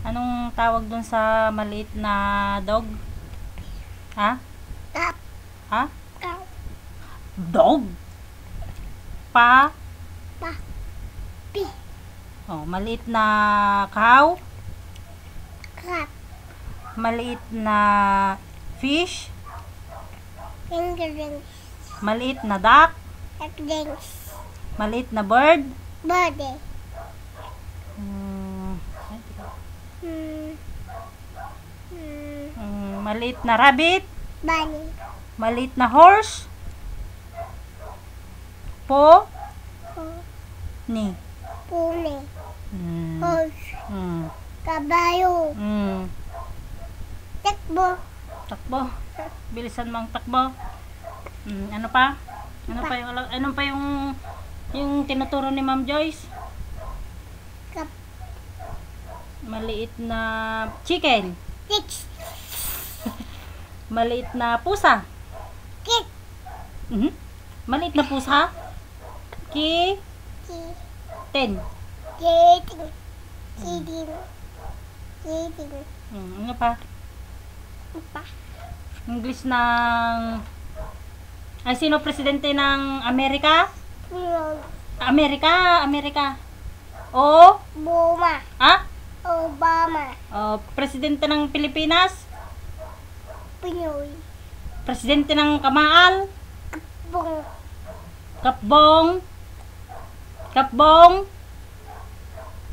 Anong tawag dun sa maliit na dog? Ha? Cat. Ha? Cow. Dog? Pa? Pa. Pi. Oh, maliit na cow? Cat. Maliit na fish? Fingerings. Maliit na duck? Eggs. Maliit na bird? Body. Maliit na rabbit? Bunny. Maliit na horse? Po? Ni. Pony. Mm. Horse. Mm. Kabayo. Mm. Takbo. Takbo. Bilisan mang takbo. Ano pa? Ano pa yung tinuturo ni Ma'am Joyce? Kap. Maliit na chicken. Six. Maliit na pusa. Kit. Maliit na pusa. Ki. Ten. Kiting. Kiting. Kiting. Ano pa? Pa. English ng... Ay, sino presidente ng Amerika? Amerika. O? Buma. Ha? Obama. Presidente ng Pilipinas? Pinoy. Presidente ng Kamaal? Bung. Kapbong?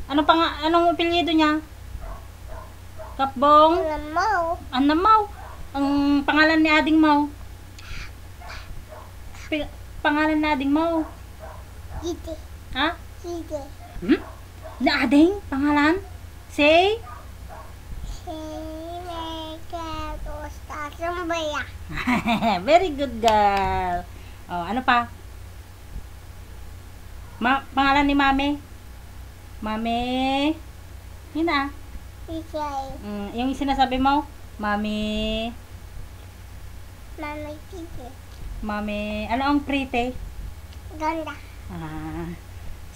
Anong apelyido niya? Kapbong? Lamaw. Mau? Ang pangalan ni Ading Mau? Pangalan ni Ading Mau? Gite. Ha? Gite. Na Ading? Pangalan? Say? Very good girl. Ano pa? Pangalan ni Mami? Mami? Yun na. Yung sinasabi mo? Mami? Mami Gite. Mami? Ano ang pretty? Ganda.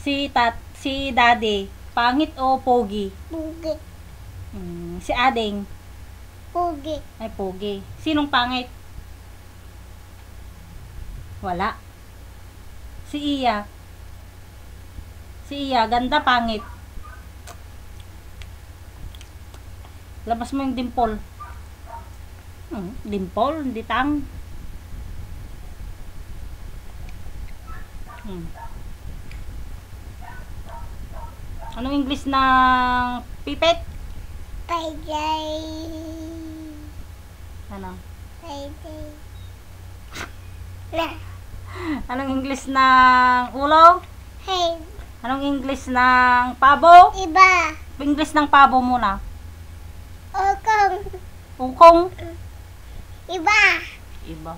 Si Daddy, pangit o pogi? Pugi. Si Ading? Pugi. Ay, pogi. Sinong pangit? Wala. Si Iya? Si Iya, ganda, pangit. Labas mo yung dimple. Dimple, hindi tang. Anong English ng pipet? Payday. Ano? Payday. Na. Anong English ng ulo? Hey. Anong English ng pabo? Iba. English ng pabo muna. Okong. Ukong? Iba. Iba.